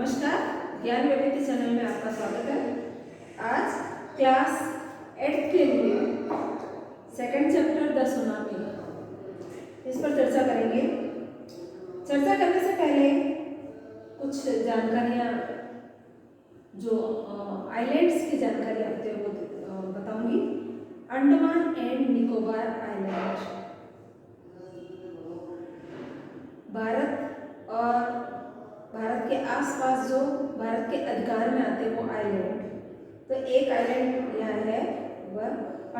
नमस्कार, ज्ञान वैविध्य चैनल में आपका स्वागत है। आज क्लास 8 के लिए सेकंड चैप्टर द सुनामी, इस पर चर्चा करेंगे। चर्चा करने से पहले कुछ जानकारियाँ जो आइलैंड्स की जानकारी आपको वो बताऊंगी। अंडमान एंड निकोबार आइलैंड भारत और भारत के आसपास जो भारत के अधिकार में आते हैं वो आइलैंड। तो एक आइलैंड यहाँ है वह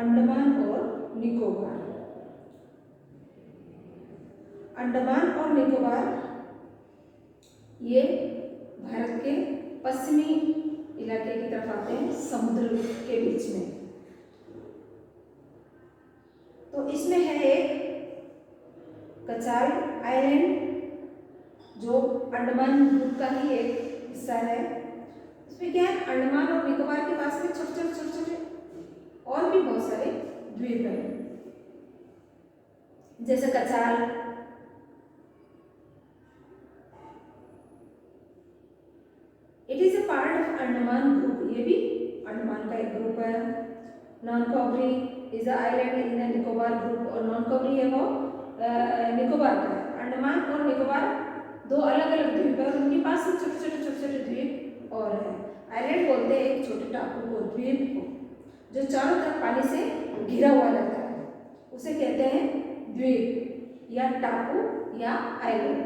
अंडमान और निकोबार। अंडमान और निकोबार ये भारत के पश्चिमी इलाके की तरफ आते हैं, समुद्र के बीच में। तो इसमें है एक कचाल आइलैंड जो अंडमान ग्रुप का ही एक हिस्सा है। इसमें क्या है, अंडमान और निकोबार के पास में छोटे छोटे और भी बहुत सारे द्वीप हैं, जैसे Katchal, it is a part of Andaman group, ये भी अंडमान का एक ग्रुप है। Nancowry is a island in the Nicobar group, और नॉन कॉबरी है वो निकोबार का है। अंडमान और निकोबार दो अलग अलग द्वीप है और उनके पास में छोटे छोटे द्वीप और है। आइलैंड बोलते हैं एक छोटे टापू को, द्वीप को, जो चारों तरफ पानी से घिरा हुआ रहता है, उसे कहते हैं द्वीप या टापू या island.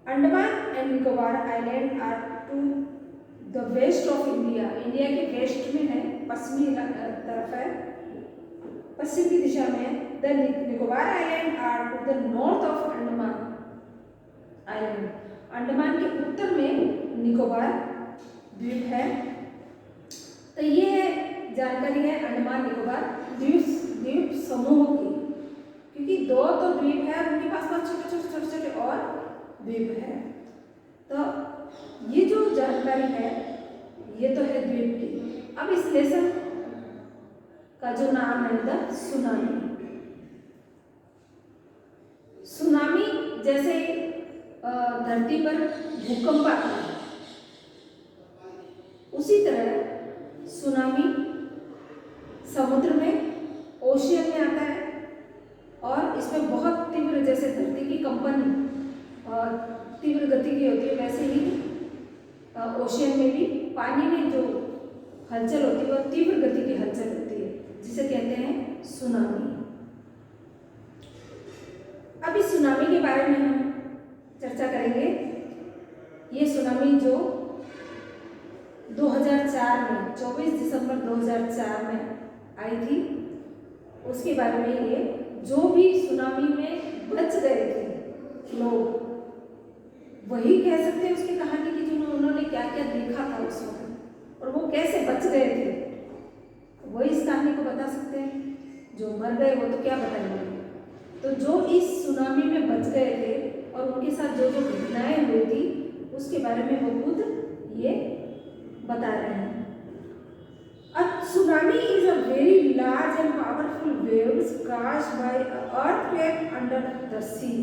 Andaman and Nicobar island are to the west of India, India के वेस्ट में है, पश्चिमी तरफ है, पश्चिम की दिशा में। The Nicobar island are to the north of Andaman island, Andaman के उत्तर में निकोबार द्वीप है। तो ये जानकारी है अंडमान निकोबार द्वीप समूह की, क्योंकि दो तो द्वीप है, उनके पास छोटे छोटे और द्वीप है। तो ये जो जानकारी है ये तो है द्वीप की। अब इस लेसन का जो नाम है द सुनामी। सुनामी जैसे धरती पर भूकंप आता है, उसी तरह सुनामी समुद्र में, ओशियन में आता है और इसमें बहुत तीव्र, जैसे धरती की कंपन तीव्र गति की होती है, वैसे ही ओशियन में भी पानी में जो हलचल होती है वह तीव्र गति की हलचल होती है, जिसे कहते हैं सुनामी। अब इस सुनामी के बारे में हम चर्चा करेंगे। ये सुनामी जो 2004 में 24 दिसंबर 2004 में आई थी, उसके बारे में ये जो भी सुनामी में बच गए थे लोग, वही कह सकते हैं उसकी कहानी की, जो उन्होंने क्या क्या देखा था उस वक्त और वो कैसे बच गए थे, वही इस कहानी को बता सकते हैं। जो मर गए वो तो क्या बताएंगे। तो जो इस सुनामी में बच गए थे और उनके साथ जो जो घटनाएं हुई थी उसके बारे में वो खुद ये बता रहे हैं। A tsunami is a very large and powerful waves caused by an earthquake under the sea.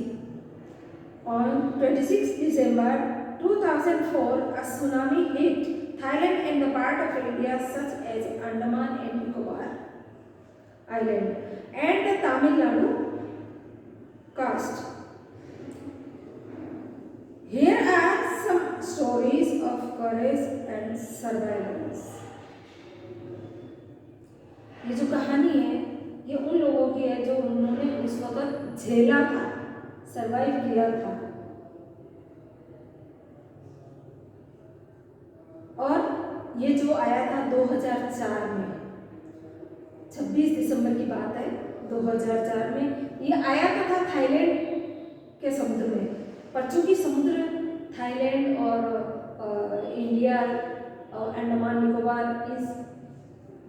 On 26 December 2004, a tsunami hit Thailand and the part of India such as Andaman and Nicobar Island and the Tamil Nadu coast. Here are some stories of courage and survival. ये जो कहानी है ये उन लोगों की है जो उन्होंने उस वक्त झेला था, सरवाइव किया था। और ये जो आया था 2004 में, 26 दिसंबर की बात है, 2004 में ये आया था थाईलैंड के समुद्र में। पर चूंकि समुद्र थाईलैंड और इंडिया और अंडमान निकोबार इस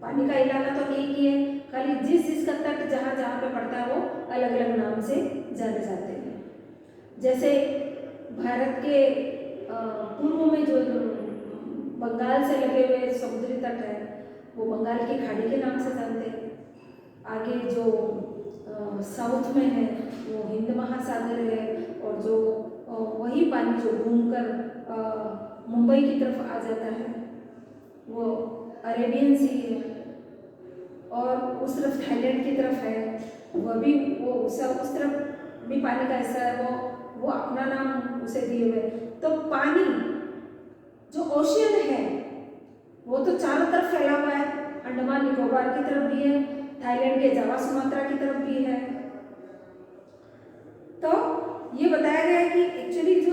पानी का इलाका तो एक ही है, खाली जिस का तट जहाँ जहाँ पे पड़ता है वो अलग अलग नाम से जाने जाते हैं। जैसे भारत के पूर्व में जो बंगाल से लगे हुए समुद्री तट है वो बंगाल की खाड़ी के नाम से जानते हैं। आगे जो साउथ में है वो हिंद महासागर है, और जो वही पानी जो घूमकर मुंबई की तरफ आ जाता है वो अरेबियन सी है, और उस तरफ थाईलैंड की तरफ है, वह भी वो उस तरफ भी पानी का हिस्सा है, वो अपना नाम उसे दिए हुए। तो पानी जो ओशियन है वो तो चारों तरफ फैला हुआ है, अंडमान निकोबार की तरफ भी है, थाईलैंड के जावा सुमात्रा की तरफ भी है। तो ये बताया गया है कि एक्चुअली जो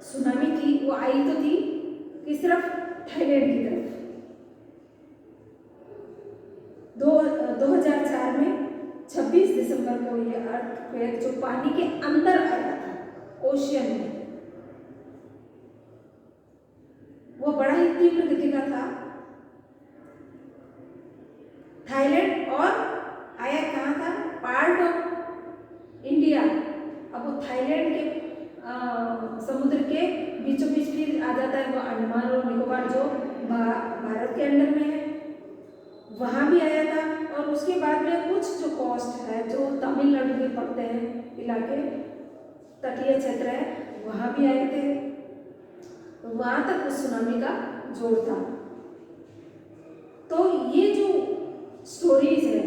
सुनामी थी वो आई तो थी किस तरफ, थाईलैंड की तरफ। 2004 में 26 दिसंबर को ये अर्थक्वेक जो पानी के अंदर आया था ओशियन में, वो बड़ा ही तीव्र गति का था। थाईलैंड और आया कहाँ था, पार्ट ऑफ इंडिया। अब वो थाईलैंड के समुद्र के बीचों बीच भी आ जाता है, वो अंडमान और निकोबार जो भारत के अंडर में है वहाँ भी आया था। और उसके बाद में कुछ जो कोस्ट है जो तमिलनाडु में पड़ते हैं इलाके, तटीय क्षेत्र है, वहाँ भी आए थे, वहाँ तक उस सुनामी का जोर था। तो ये जो स्टोरीज है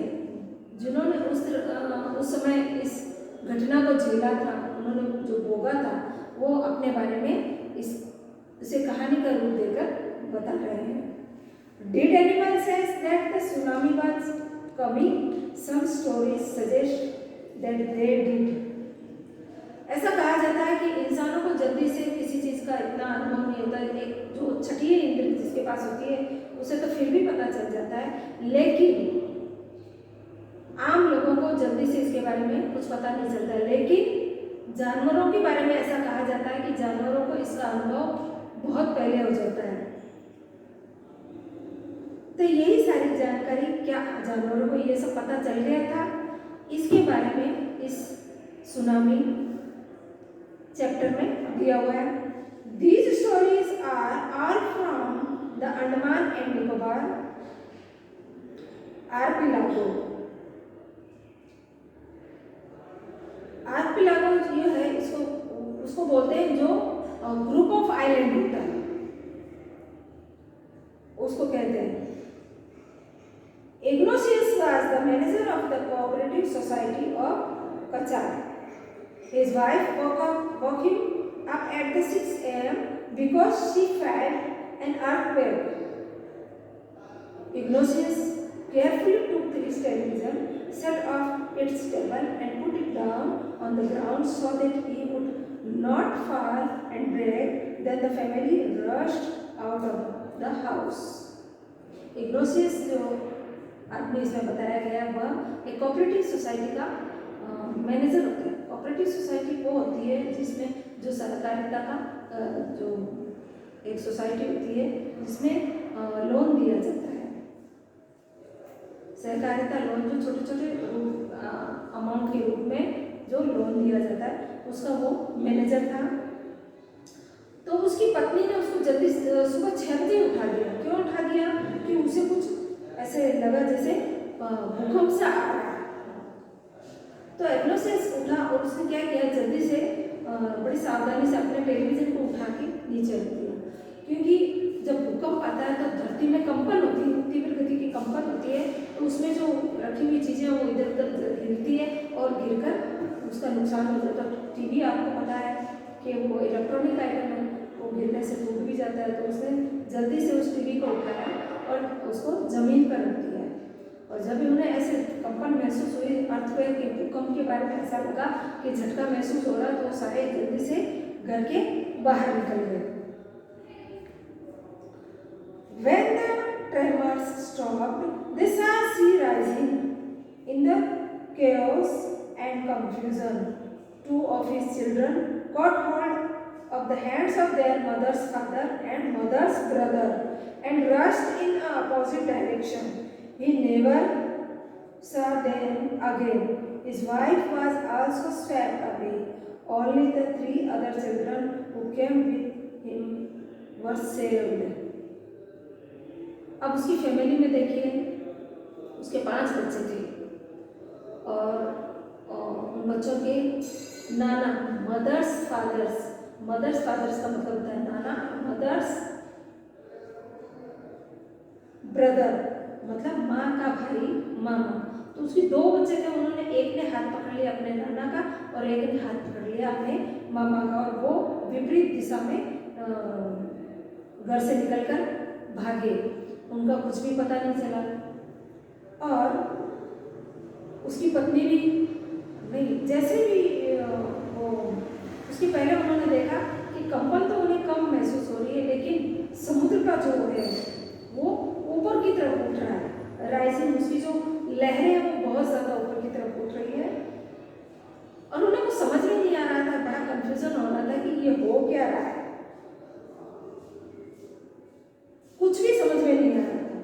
जिन्होंने उस समय इस घटना को झेला था, उन्होंने जो भोगा था, वो अपने बारे में इसे कहानी का रूप देकर बता रहे हैं। Did anyone says that the tsunami was coming? Some stories suggest that they did. ऐसा कहा जाता है कि इंसानों को जल्दी से किसी चीज़ का इतना अनुभव नहीं होता, एक जो छठी इंद्र जिसके पास होती है उसे तो फिर भी पता चल जाता है, लेकिन आम लोगों को जल्दी से इसके बारे में कुछ पता नहीं चलता। लेकिन जानवरों के बारे में ऐसा कहा जाता है कि जानवरों को इसका अनुभव बहुत पहले हो जाता है। तो यही सारी जानकारी क्या जानवरों को ये सब पता चल गया था, इसके बारे में इस सुनामी चैप्टर में दिया हुआ है। These stories are from the Andaman and Nicobar archipelago. Archipelago ये है, उसको बोलते हैं जो ग्रुप ऑफ आइलैंड होता है उसको कहते हैं। Ignatius was the manager of the cooperative society of Kachar. His wife woke him up at the 6 a.m. because she felt an earthquake. Ignatius carefully took his television, set off its table and put it down on the ground so that he would not fall and break. Then the family rushed out of the house. Ignatius जो आदमी इसमें बताया गया वह एक cooperative society का manager होता है। कोऑपरेटिव सोसाइटी वो होती है जिसमें जो सहकारिता का जो एक सोसाइटी होती है जिसमें लोन दिया जाता है, सहकारिता लोन जो छोटे छोटे अमाउंट के रूप में जो लोन दिया जाता है, उसका वो मैनेजर था। तो उसकी पत्नी ने उसको जल्दी सुबह 6 बजे उठा दिया। क्यों उठा दिया? कि उसे कुछ ऐसे लगा जैसे भूकंप से आ रहा है। तो इग्नोसियस उठा और उसने क्या किया, जल्दी से बड़ी सावधानी से अपने टेलीविजन को उठा के नीचे रख दिया, क्योंकि जब भूकंप आता है तो धरती में कंपन होती है, तीव्र गति की कंपन होती है, तो उसमें जो रखी हुई चीज़ें वो इधर उधर हिलती है और गिरकर उसका नुकसान हो जाता है। टीवी आपको पता है कि वो इलेक्ट्रॉनिक आइटम है, वो गिरने से टूट भी जाता है। तो उसने जल्दी से उस टीवी को उठाया और उसको ज़मीन पर रख दिया। और जब भी उन्हें ऐसे कंपन महसूस हुई, अर्थक्वेक के भूकंप के बारे में ऐसा लगा कि झटका महसूस हो रहा, तो सारे जल्दी से घर के बाहर निकल गए। When the tremors stopped, they saw sea rising in the chaos and confusion. 2 of his children caught hold of the hands of their mother's father and mother's brother and rushed in an opposite direction. He never saw them again. His wife was also swept away. Only the 3 other children who came with him were saved. अब उसकी family में देखिए, उसके 5 बच्चे थे और बच्चों के नाना, मदर्स फादर्स, मदर्स फादर्स का मतलब होता है नाना, मदर्स ब्रदर मतलब माँ का भाई मामा। तो उसके 2 बच्चे थे, उन्होंने एक ने हाथ पकड़ लिया अपने नाना का और एक ने हाथ पकड़ लिया अपने मामा का, और वो विपरीत दिशा में घर से निकलकर भागे। उनका कुछ भी पता नहीं चला। और उसकी पत्नी भी नहीं, जैसे भी वो उसके पहले उन्होंने देखा कि कंपन तो उन्हें कम महसूस हो रही है, लेकिन समुद्र का जो है वो ऊपर की तरफ उठ रहा है, राइजिंग, उसकी जो लहरें हैं वो बहुत ज़्यादा ऊपर की तरफ उठ रही है। और उन्हें कुछ समझ में नहीं आ रहा था, बड़ा कंफ्यूजन हो रहा था कि ये हो क्या रहा है, कुछ भी समझ में नहीं आ रहा था।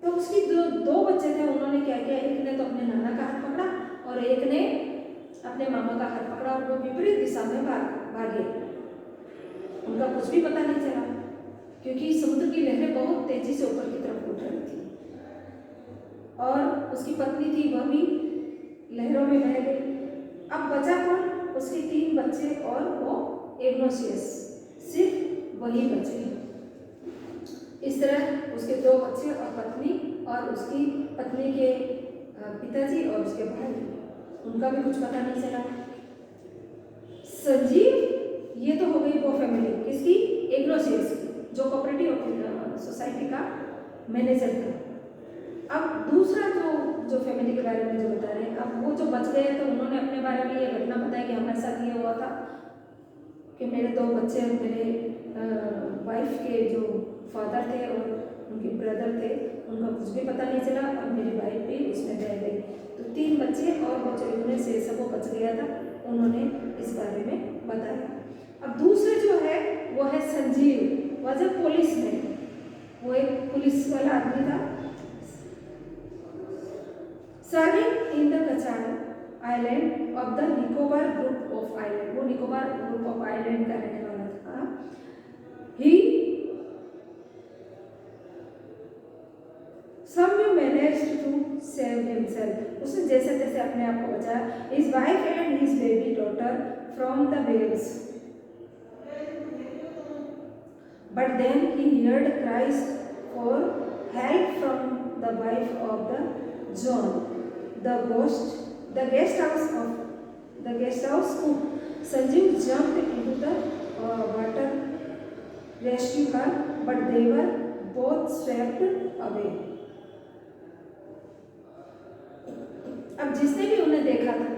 तो उसकी दो बच्चे थे, उन्होंने क्या किया, एक ने तो अपने नाना का हाथ पकड़ा और एक ने अपने मामा का हाथ पकड़ा और वो विपरीत दिशा में भागे। उनका कुछ भी पता नहीं चला क्योंकि समुद्र की लहरें बहुत तेजी से ऊपर की तरफ उठ रही थी और उसकी पत्नी थी वह भी लहरों में बह गई। अब बचा कौन, उसके 3 बच्चे और वो इग्नोशियस, सिर्फ वही बचे। इस तरह उसके 2 बच्चे और पत्नी और उसकी पत्नी के पिताजी और उसके भाई, उनका भी कुछ पता नहीं चला। संजीव, ये तो हो गई वो फैमिली किसकी, इग्नोशियस की, जो कोऑपरेटिव सोसाइटी का मैनेजर था। अब दूसरा जो फैमिली के बारे में जो बता रहे हैं, अब वो जो बच गए तो उन्होंने अपने बारे में ये घटना बताई कि हमारे साथ ये हुआ था कि मेरे 2 बच्चे और मेरे वाइफ के जो फादर थे और उनके ब्रदर थे, उनका कुछ भी पता नहीं चला और मेरी वाइफ भी उसमें रह गई। तो 3 बच्चे और वो जो उन्हें से सब बच गया था, उन्होंने इस बारे में बताया। अब दूसरे जो है वो है Sanjeev, was a policeman, वो एक पुलिस वाला आदमी था, serving in the Katchal island of the Nicobar group of island, वो निकोबार ग्रुप ऑफ आइलैंड का रहने वाला था। ही somehow managed to save himself, उसने जैसे तैसे अपने आप को बचाया, his wife and his baby daughter from the waves. But then he heard cries for help from the wife of the John, the guest house cook. Sanjeev jumped into the water, rescued her, but they were both swept away. अब जिसने भी उन्हें देखा था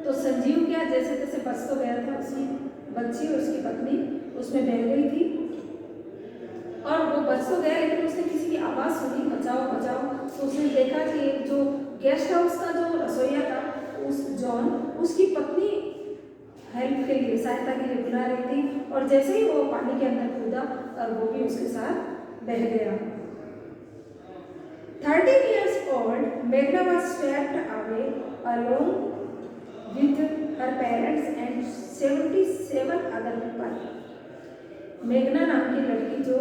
तो संजीव क्या जैसे तैसे बच तो गया था, उसकी बच्ची और उसकी पत्नी उसमें बह गई थी और वो बच तो गया, लेकिन उसने किसी की आवाज़ सुनी बचाओ बचाओ। तो उसने देखा कि एक जो गेस्ट हाउस का जो रसोईया था उस जॉन, उसकी पत्नी हेल्प के लिए, सहायता के लिए बुला रही थी और जैसे ही वो पानी के अंदर कूदा और वो भी उसके साथ बह गया। 13 years old, Meghna was swept away along with her parents and 77 other people. मेघना नाम की लड़की जो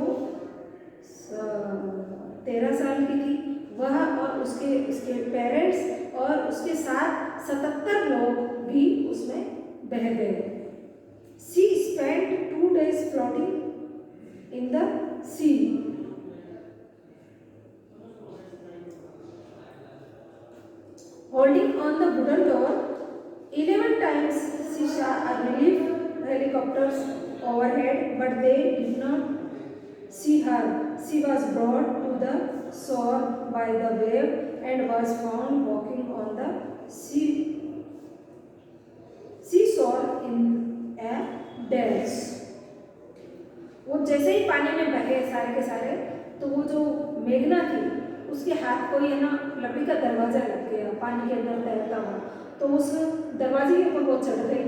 13 साल की थी, वह और उसके पेरेंट्स और उसके साथ 77 लोग भी उसमें बह गए। She spent 2 days floating in the sea. Holding on the wooden door, 11 times she saw relief helicopters overhead, but they did not see her. She was brought to the shore by the wave and was found walking on the seashore in a daze. वो जैसे ही पानी में बहे सारे के सारे, तो वो जो मेघना थी उसके हाथ को ये ना लकड़ी का दरवाजा लग गया पानी के अंदर तैरता हुआ, तो उस दरवाजे के ऊपर वो चढ़ गई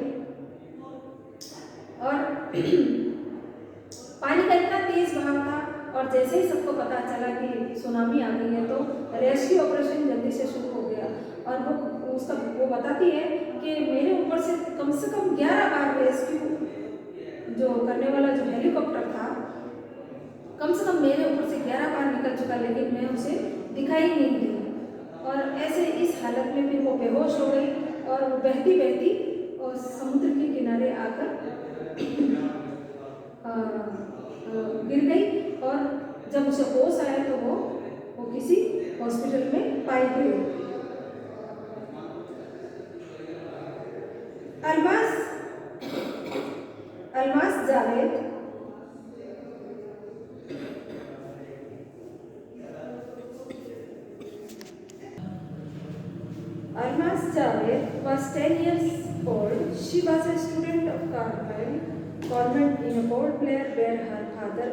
और पानी का इतना तेज बहाव था और जैसे ही सबको पता चला कि सुनामी आ गई है तो रेस्क्यू ऑपरेशन जल्दी से शुरू हो गया। और वो बताती है कि मेरे ऊपर से कम 11 बार रेस्क्यू जो करने वाला जो हेलीकॉप्टर था कम से कम मेरे ऊपर से 11 बार निकल चुका, लेकिन मैं उसे दिखाई नहीं दी और ऐसे इस हालत में फिर वो बेहोश हो गई और वो बहती बहती और समुद्र के किनारे आकर गिर गई, और जब उसे होश आया तो वो किसी हॉस्पिटल में पाई गई। Almas Javed was 10 years old. She was a student of Carmel convent in Port Blair, where her father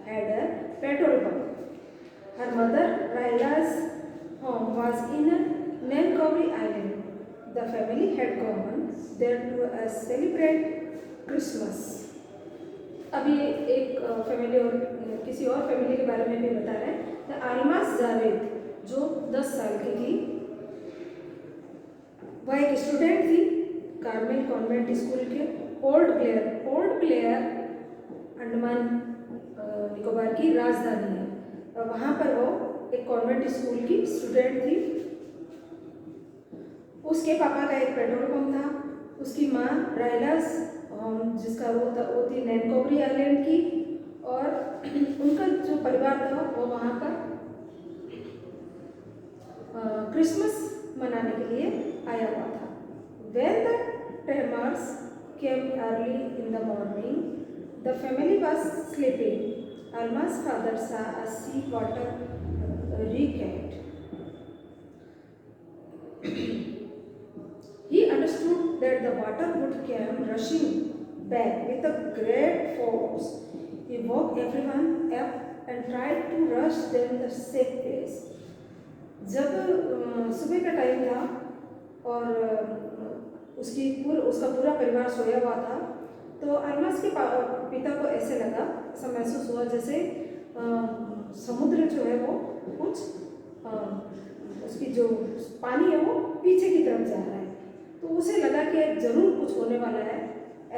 had a petrol pump. Her mother, Raila's home was in Nankowy Island. The family had gone there to celebrate Christmas. अभी एक family और किसी और family के बारे में भी बता रहे हैं। अल्मास जावेद जो 10 साल की थी, वह एक स्टूडेंट थी कार्मेल कॉन्वेंट स्कूल के पोर्ट ब्लेयर अंडमान निकोबार की राजधानी है, और वहाँ पर वो एक कॉन्वेंट स्कूल की स्टूडेंट थी। उसके पापा का एक पेट्रोल पंप था। उसकी माँ राइलास जिसका वो थी नैनकोबरी आइलैंड की, और उनका जो परिवार था वो वहाँ पर क्रिसमस मनाने के लिए आया हुआ था। When the tremors came early in the morning, the family was sleeping. Alma's father saw a sea water rocket. He understood that the water would come rushing back with a great force. He woke everyone up and tried to rush them the safe place. जब सुबह का time था और उसका पूरा परिवार सोया हुआ था, तो अल्मास के पिता को ऐसे लगा, ऐसा महसूस हुआ जैसे समुद्र जो है वो कुछ उसकी जो पानी है वो पीछे की तरफ जा रहा है। तो उसे लगा कि जरूर कुछ होने वाला है।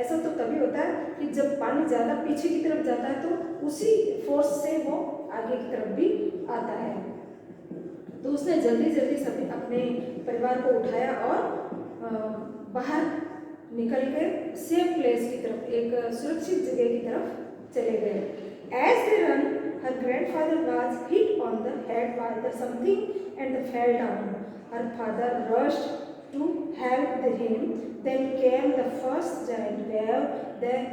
ऐसा तो तभी होता है कि जब पानी ज़्यादा पीछे की तरफ जाता है तो उसी फोर्स से वो आगे की तरफ भी आता है। तो उसने जल्दी सभी अपने परिवार को उठाया और बाहर निकल के सेफ प्लेस की तरफ, एक सुरक्षित जगह की तरफ चले गए। As they ran, her grandfather was hit on the head by the something and fell down. Her father rushed to help him. Then came the first giant wave that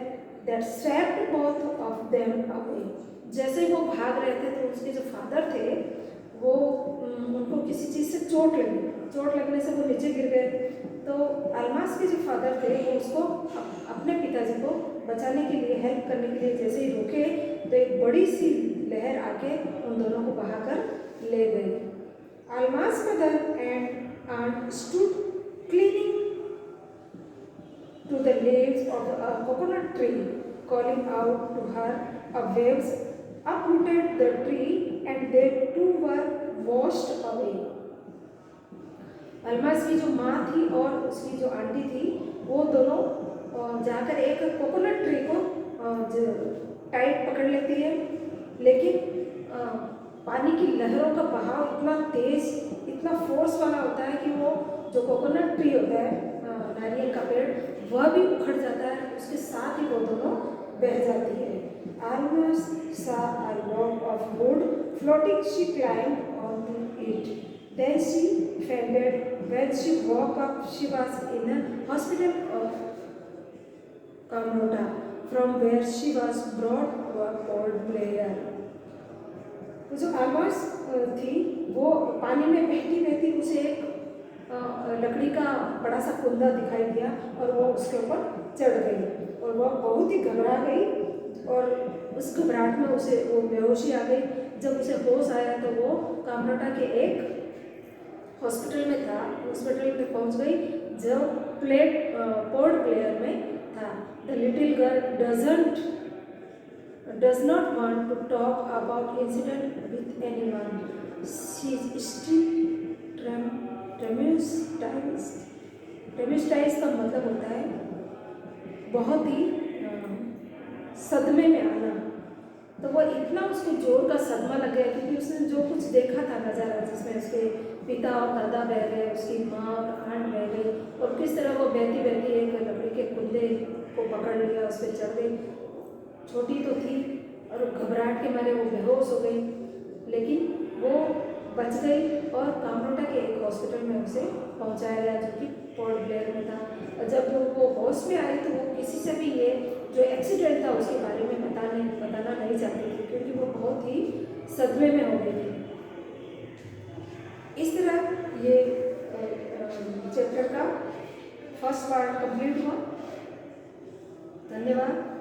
swept both of them away. जैसे वो भाग रहे थे तो उसके जो father थे वो उनको किसी चीज़ से चोट लगने से वो नीचे गिर गए। तो अल्मास के जो फादर थे वो उसको अपने पिताजी को बचाने के लिए, हेल्प करने के लिए जैसे ही रुके तो एक बड़ी सी लहर आके उन दोनों को बहाकर ले गई। Almas mother and aunt stood clinging to the leaves of a coconut tree, calling out to her. Waves uprooted the tree and they too were washed away. Almas की जो माँ थी और उसकी जो आंटी थी वो दोनों जाकर एक कोकोनट ट्री को टाइट पकड़ लेती है, लेकिन पानी की लहरों का बहाव इतना तेज, इतना फोर्स वाला होता है कि वो जो कोकोनट ट्री होता है, नारियल का पेड़, वह भी उखड़ जाता है, उसके साथ ही वो दोनों बह जाती है। Almost saw a log of wood floating. She climbed onto it. Then she fainted. When she woke up, she was in a hospital of Kamrota, from where she was brought to a Port Blair. जो अल्मास थी वो पानी में बहती उसे एक लकड़ी का बड़ा सा कुंदा दिखाई दिया और वो उसके ऊपर चढ़ गई और वह बहुत ही घबरा गई और उस घबराहट में उसे वो बेहोशी आ गई। जब उसे होश आया तो वो कामरोटा के एक हॉस्पिटल में था, हॉस्पिटल में पहुंच गई जो पोर्ट ब्लेयर में था। The little girl does not want to talk about incident with anyone. She is still traumatized. Traumatized का मतलब होता है बहुत ही सदमे में आना। तो वो इतना उसको जोर का सदमा लग गया क्योंकि उसने जो कुछ देखा था नज़ारा, जिसमें उसके पिता और दादा बह गए, उसकी माँ और आंट बह गई, किस तरह वो बहती बहती एक लकड़ी के कुंदे को पकड़ लिया, उस पर चढ़ गई। छोटी तो थी और घबराहट के मारे वो बेहोश हो गई, लेकिन वो बच गई और कामरोटा के एक हॉस्पिटल में उसे पहुंचाया गया जो कि पोर्ट ब्लेयर में था। और जब वो होश में आई तो वो किसी से भी ये जो एक्सीडेंट था उसके बारे में बताना नहीं चाहती थी, क्योंकि वो बहुत ही सदमे में हो गई थी। इस तरह ये चैप्टर का फर्स्ट पार्ट कंप्लीट हुआ। धन्यवाद।